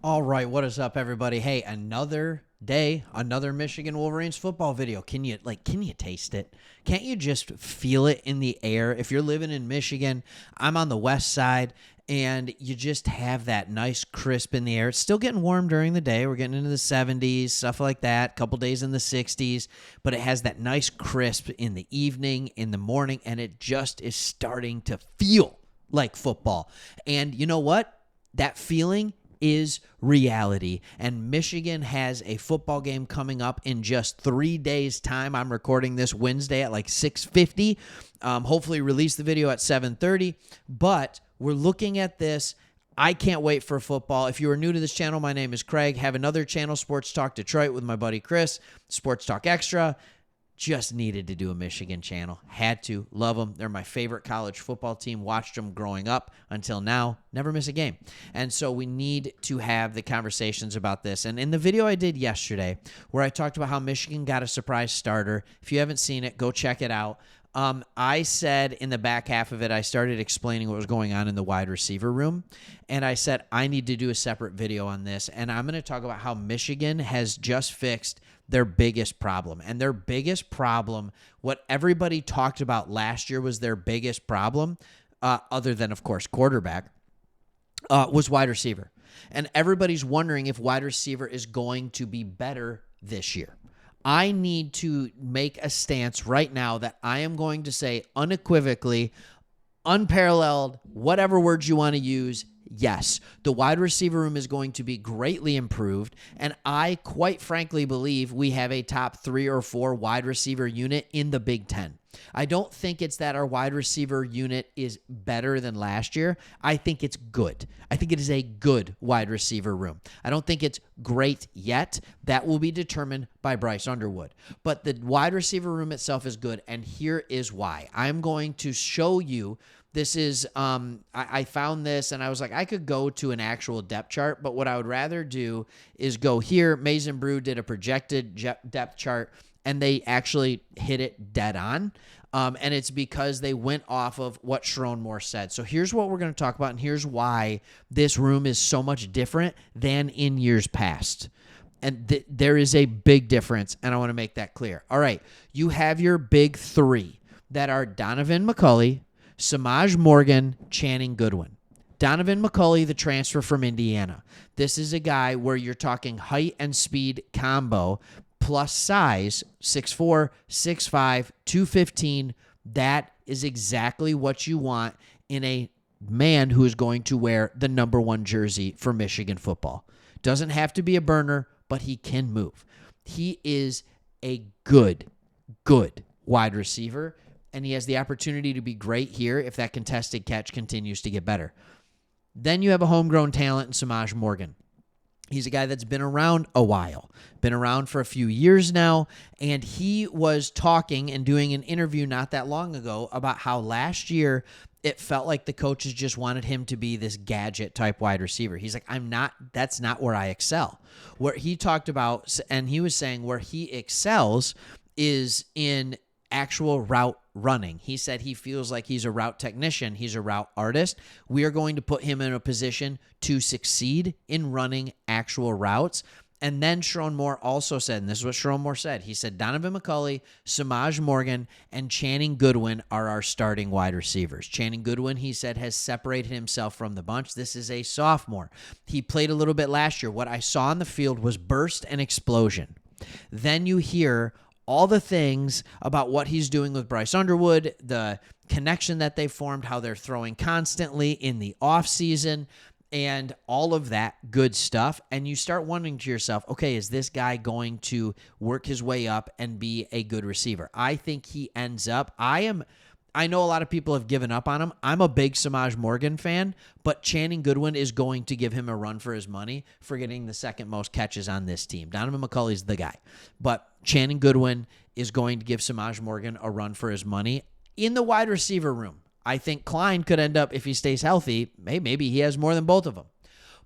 All right, what is up, everybody? Hey, another day, another Michigan Wolverines football video. Can you taste it? Can't you just feel it in the air? If you're living in Michigan, I'm on the west side, and you just have that nice crisp in the air. It's still getting warm during the day. We're getting into the 70s, stuff like that. A couple days in the 60s, but it has that nice crisp in the evening, in the morning, and it just is starting to feel like football. And you know what? That feeling is reality. And Michigan has a football game coming up in just 3 days' time. I'm recording this Wednesday at like 6:50. Hopefully release the video at 7:30. But we're looking at this. I can't wait for football. If you are new to this channel, my name is Craig. Have another channel, Sports Talk Detroit, with my buddy Chris, Sports Talk Extra. Just needed to do a Michigan channel. Had to. Love them. They're my favorite college football team. Watched them growing up until now. Never miss a game. And so we need to have the conversations about this. And in the video I did yesterday, where I talked about how Michigan got a surprise starter, if you haven't seen it, go check it out. I said in the back half of it, I started explaining what was going on in the wide receiver room. And I said, I need to do a separate video on this. And I'm going to talk about how Michigan has just fixed their biggest problem. And their biggest problem, what everybody talked about last year was their biggest problem, other than, of course, quarterback, was wide receiver. And everybody's wondering if wide receiver is going to be better this year. I need to make a stance right now that I am going to say unequivocally, unparalleled, whatever words you want to use, yes, the wide receiver room is going to be greatly improved, and I quite frankly believe we have a top 3 or 4 wide receiver unit in the Big Ten. I don't think it's that our wide receiver unit is better than last year. I think it's good. I think it is a good wide receiver room. I don't think it's great yet. That will be determined by Bryce Underwood. But the wide receiver room itself is good, and here is why. I'm going to show you. This is, I found this, and I was like, I could go to an actual depth chart, but what I would rather do is go here. Mason Brew did a projected depth chart, and they actually hit it dead on. And it's because they went off of what Sharon Moore said. So here's what we're going to talk about, and here's why this room is so much different than in years past. And there is a big difference, and I want to make that clear. All right, you have your big 3 that are Donovan McCulley, Samaj Morgan, Channing Goodwin. Donovan McCulley, the transfer from Indiana. This is a guy where you're talking height and speed combo plus size, 6'4", 6'5", 215. That is exactly what you want in a man who is going to wear the number 1 jersey for Michigan football. Doesn't have to be a burner, but he can move. He is a good wide receiver, and he has the opportunity to be great here if that contested catch continues to get better. Then you have a homegrown talent in Samaj Morgan. He's a guy that's been around a while, been around for a few years now, and he was talking and doing an interview not that long ago about how last year it felt like the coaches just wanted him to be this gadget type wide receiver. He's like, that's not where I excel. Where he talked about, and he was saying where he excels is in actual route running. He said he feels like he's a route technician. He's a route artist. We are going to put him in a position to succeed in running actual routes. And then Sharon Moore also said, and this is what Sharon Moore said, he said, Donovan McCulley, Samaj Morgan, and Channing Goodwin are our starting wide receivers. Channing Goodwin, he said, has separated himself from the bunch. This is a sophomore. He played a little bit last year. What I saw on the field was burst and explosion. Then you hear all the things about what he's doing with Bryce Underwood, the connection that they formed, how they're throwing constantly in the offseason, and all of that good stuff. And you start wondering to yourself, okay, is this guy going to work his way up and be a good receiver? I think he ends up. I know a lot of people have given up on him. I'm a big Samaj Morgan fan, but Channing Goodwin is going to give him a run for his money for getting the second most catches on this team. Donovan McCulley's the guy, but Channing Goodwin is going to give Samaj Morgan a run for his money in the wide receiver room. I think Klein could end up, if he stays healthy, maybe he has more than both of them.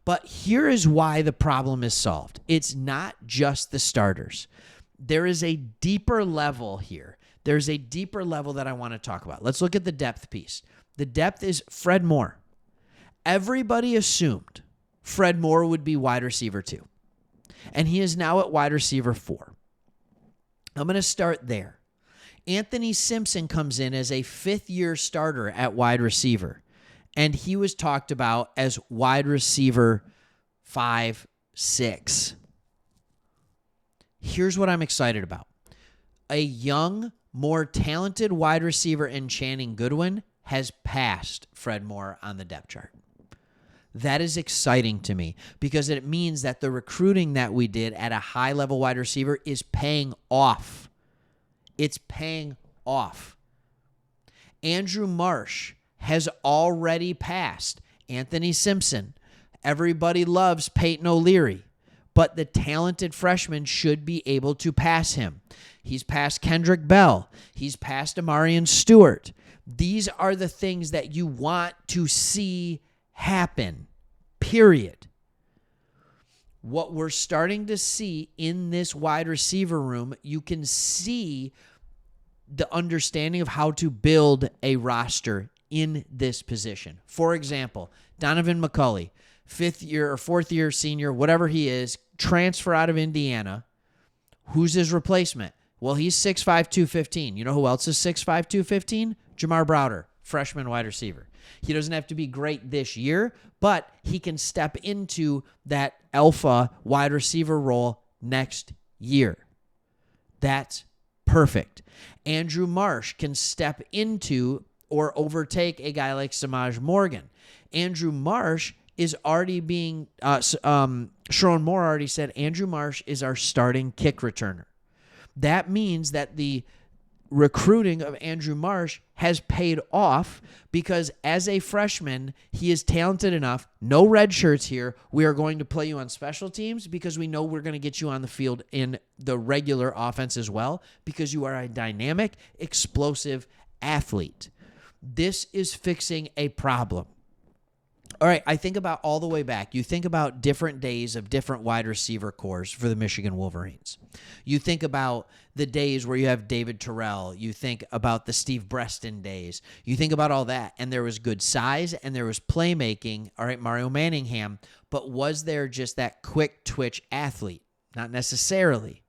But here is why the problem is solved. It's not just the starters. There is a deeper level here. There's a deeper level that I want to talk about. Let's look at the depth piece. The depth is Fred Moore. Everybody assumed Fred Moore would be wide receiver 2. And he is now at wide receiver 4. I'm going to start there. Anthony Simpson comes in as a 5th-year starter at wide receiver. And he was talked about as wide receiver 5, 6. Here's what I'm excited about. A young, more talented wide receiver in Channing Goodwin has passed Fred Moore on the depth chart. That is exciting to me because it means that the recruiting that we did at a high-level wide receiver is paying off. It's paying off. Andrew Marsh has already passed Anthony Simpson. Everybody loves Peyton O'Leary, but the talented freshman should be able to pass him. He's passed Kendrick Bell. He's passed Amarian Stewart. These are the things that you want to see happen, period. What we're starting to see in this wide receiver room, you can see the understanding of how to build a roster in this position. For example, Donovan McCulley, 5th year or 4th year senior, whatever he is, transfer out of Indiana. Who's his replacement? Well, he's 6'5", 215. You know who else is 6'5", 215? Jamar Browder, freshman wide receiver. He doesn't have to be great this year, but he can step into that alpha wide receiver role next year. That's perfect. Andrew Marsh can step into or overtake a guy like Samaj Morgan. Andrew Marsh is already being, Sharon Moore already said Andrew Marsh is our starting kick returner. That means that the recruiting of Andrew Marsh has paid off because as a freshman, he is talented enough. No red shirts here. We are going to play you on special teams because we know we're going to get you on the field in the regular offense as well because you are a dynamic, explosive athlete. This is fixing a problem. All right, I think about all the way back. You think about different days of different wide receiver cores for the Michigan Wolverines. You think about the days where you have David Terrell. You think about the Steve Breston days. You think about all that, and there was good size, and there was playmaking. All right, Mario Manningham. But was there just that quick twitch athlete? Not necessarily.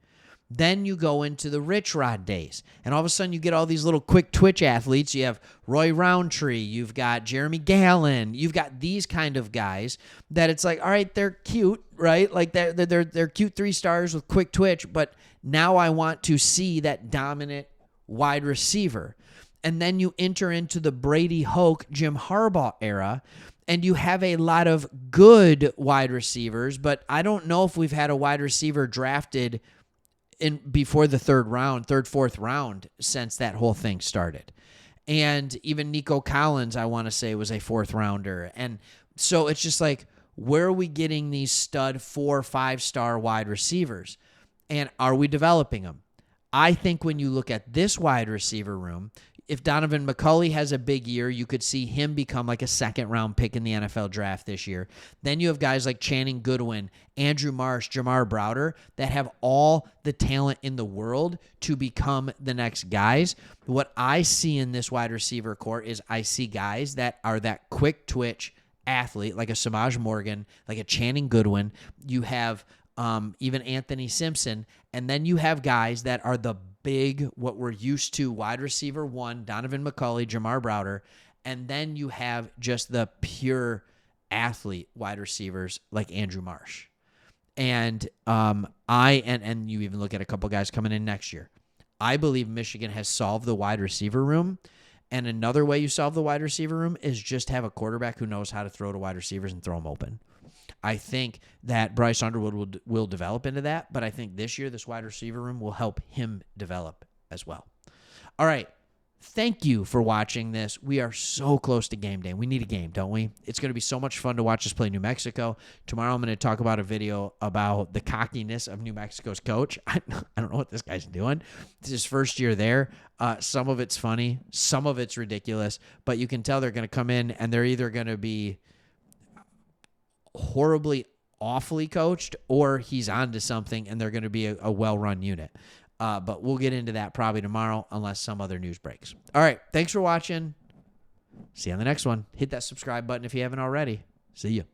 Then you go into the Rich Rod days, and all of a sudden you get all these little quick twitch athletes. You have Roy Roundtree, you've got Jeremy Gallen, you've got these kind of guys that it's like, all right, they're cute, right? Like they're cute 3-stars with quick twitch, but now I want to see that dominant wide receiver. And then you enter into the Brady Hoke, Jim Harbaugh era, and you have a lot of good wide receivers, but I don't know if we've had a wide receiver drafted before the fourth round since that whole thing started. And even Nico Collins, I want to say, was a 4th rounder. And so it's just like, where are we getting these stud 4-5-star wide receivers? And are we developing them? I think when you look at this wide receiver room, if Donovan McCulley has a big year, you could see him become like a 2nd-round pick in the NFL draft this year. Then you have guys like Channing Goodwin, Andrew Marsh, Jamar Browder that have all the talent in the world to become the next guys. What I see in this wide receiver core is I see guys that are that quick twitch athlete, like a Samaj Morgan, like a Channing Goodwin. You have even Anthony Simpson, and then you have guys that are the big, what we're used to, wide receiver 1, Donovan McCulley, Jamar Browder, and then you have just the pure athlete wide receivers like Andrew Marsh. And and you even look at a couple guys coming in next year. I believe Michigan has solved the wide receiver room, and another way you solve the wide receiver room is just have a quarterback who knows how to throw to wide receivers and throw them open. I think that Bryce Underwood will develop into that, but I think this year this wide receiver room will help him develop as well. All right. Thank you for watching this. We are so close to game day. We need a game, don't we? It's going to be so much fun to watch us play New Mexico. Tomorrow I'm going to talk about a video about the cockiness of New Mexico's coach. I don't know what this guy's doing. This is his first year there. Some of it's funny. Some of it's ridiculous. But you can tell they're going to come in and they're either going to be horribly, awfully coached, or he's on to something and they're going to be a well-run unit. But we'll get into that probably tomorrow unless some other news breaks. All right. Thanks for watching. See you on the next one. Hit that subscribe button if you haven't already. See you.